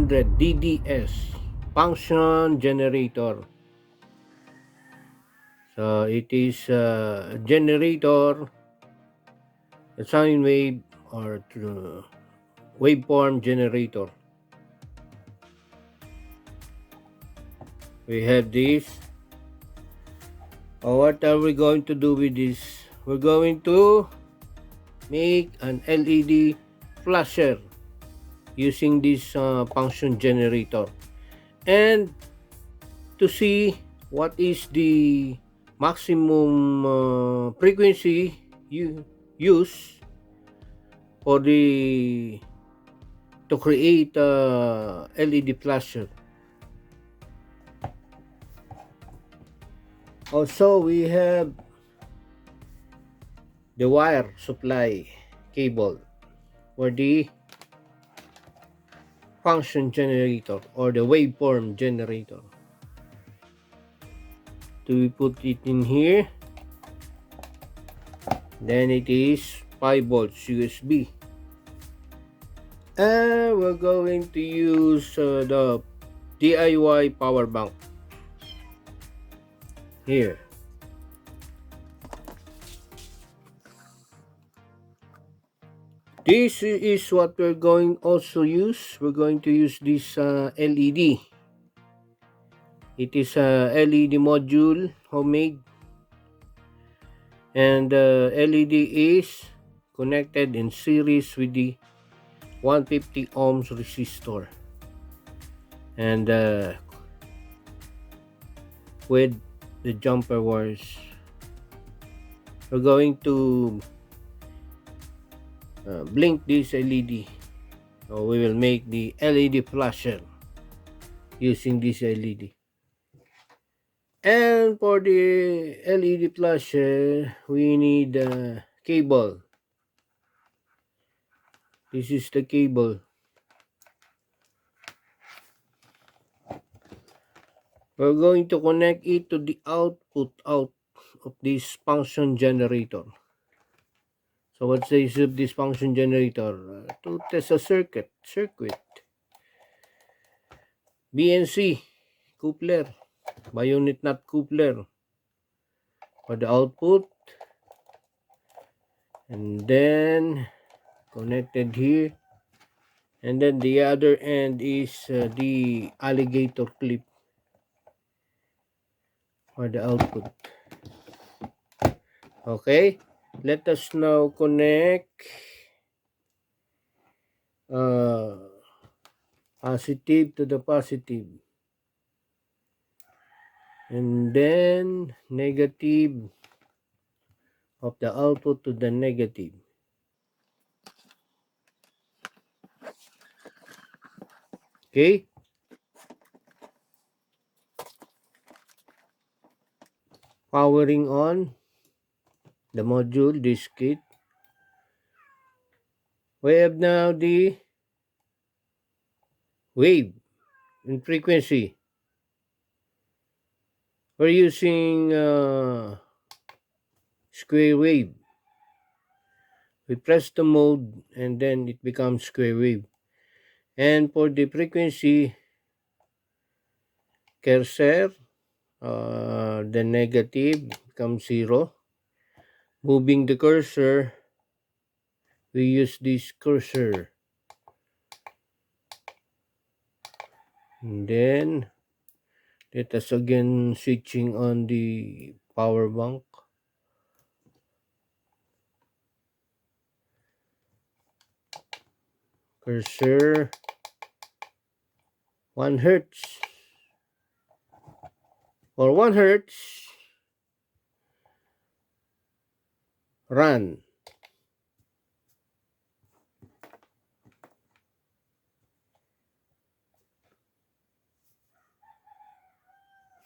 100 DDS function generator. So it is a generator, a sine wave or waveform generator. We have this. What are we going to do with this? We're going to make an LED flasher using this function generator, and to see what is the maximum frequency you use for the to create a LED flasher. Also, we have the wire supply cable for the function generator or the waveform generator. So we put it in here. Then it is 5 volts USB. And we're going to use the DIY power bank here. This is what we're going also use. We're going to use this LED. It is a LED module, homemade, and the LED is connected in series with the 150 ohms resistor, and with the jumper wires. We're going to blink this LED. So we will make the LED flasher using this LED. And for the LED flasher, we need a cable. This is the cable. We're going to connect it to the output out of this function generator. So what's the use of this function generator? To test a circuit. BNC coupler, bayonet nut coupler for the output, and then connected here, and then the other end is the alligator clip for the output. Okay, let us now connect positive to the positive, and then negative of the output to the negative. Okay, powering on the module, this kit. We have now the wave in frequency. We're using square wave. We press the mode and then it becomes square wave. And for the frequency cursor, the negative becomes 0. Moving the cursor, we use this cursor. And then let us again switching on the power bank. Cursor 1 hertz. For 1 hertz, run.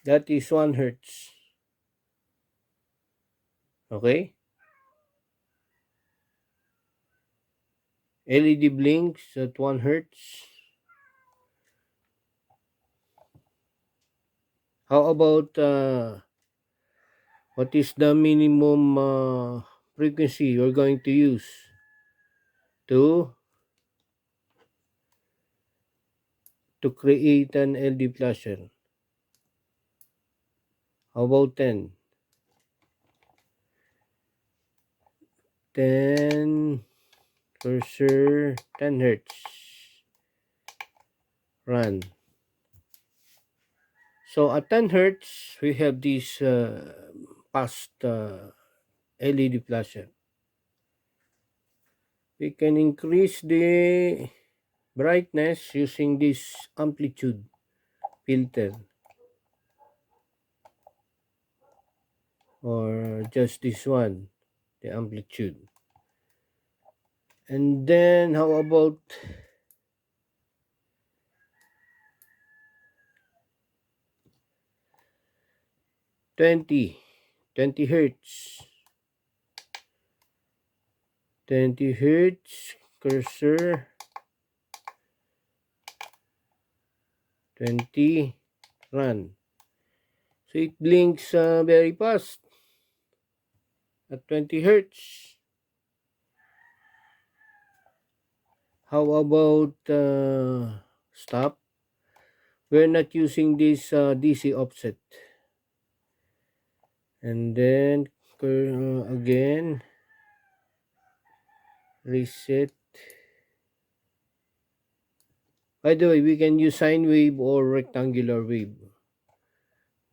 That is 1 hertz. Okay? LED blinks at 1 hertz. How about what is the minimum frequency you're going to use to to create an LED flasher. How about 10? 10 cursor 10 hertz. Run. So at 10 hertz, we have this past LED flasher. We can increase the brightness using this amplitude filter, or just this one, the amplitude. And then how about 20 hertz? 20 hertz cursor, 20, run. So it blinks very fast at 20 hertz. How about stop? We're not using this DC offset. And then again, reset. By the way, we can use sine wave or rectangular wave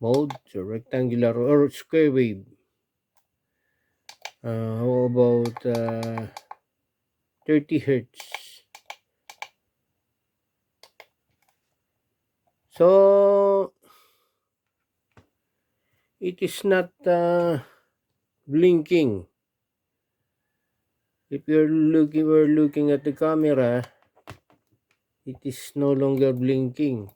mode, so rectangular or square wave. How about 30 hertz? So it is not blinking. If we're looking at the camera, it is no longer blinking.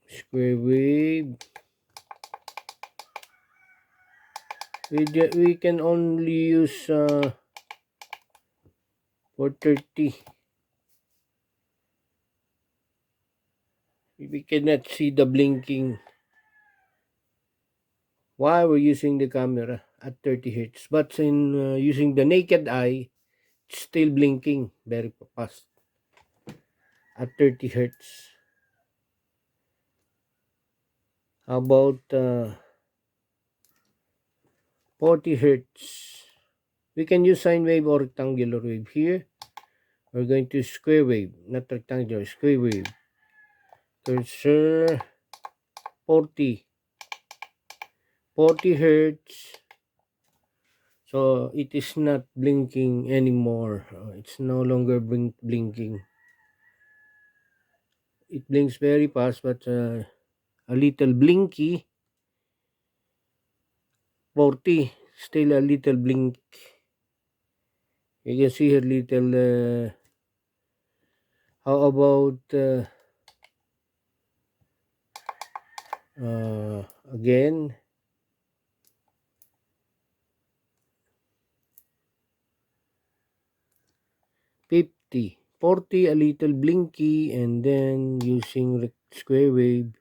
Square wave. We can only use for 30. We cannot see the blinking while we're using the camera at 30 hertz. But in using the naked eye, it's still blinking very fast at 30 hertz. How about 40 hertz? We can use sine wave or rectangular wave here. We're going to square wave, not rectangular, square wave. Cursor 40 hertz. So it is not blinking anymore. It's no longer blinking. It blinks very fast, but a little blinky. 40, still a little blink. You can see a little. How about again? $50, $40, a little blinky, and then using square wave.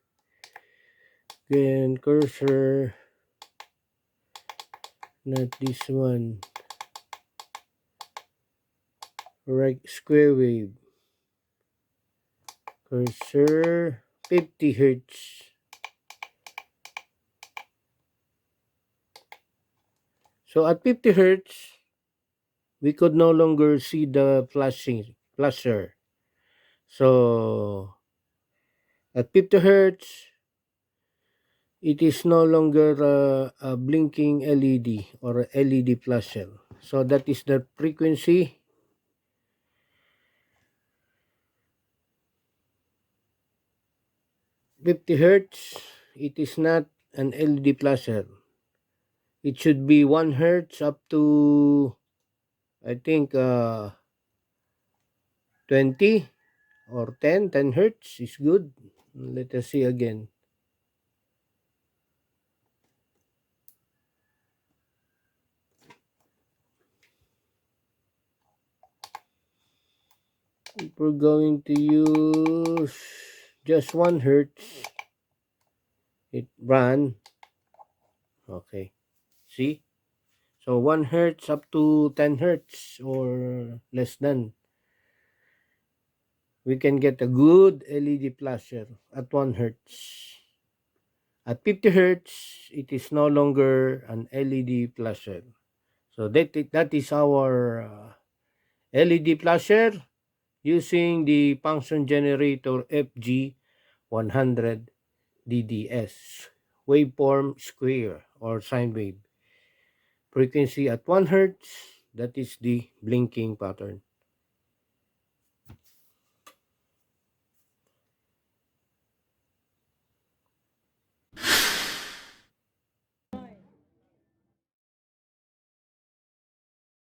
Again, cursor, not this one. Right, square wave. Cursor, 50 hertz. So at 50 hertz, we could no longer see the flasher. So at 50 hertz, it is no longer a blinking LED or a LED flasher. So that is the frequency. $50 hertz, it is not an LED flasher. It should be 1 hertz up to, I think, 20 or 10 hertz is good. Let us see again. If we're going to use just 1 hertz, it run. Okay. See? So 1 hertz up to 10 hertz or less than. We can get a good LED flasher at 1 hertz. At 50 hertz, it is no longer an LED flasher. So that is our LED flasher using the function generator FG100 DDS waveform square or sine wave. Frequency at 1 hertz, that is the blinking pattern.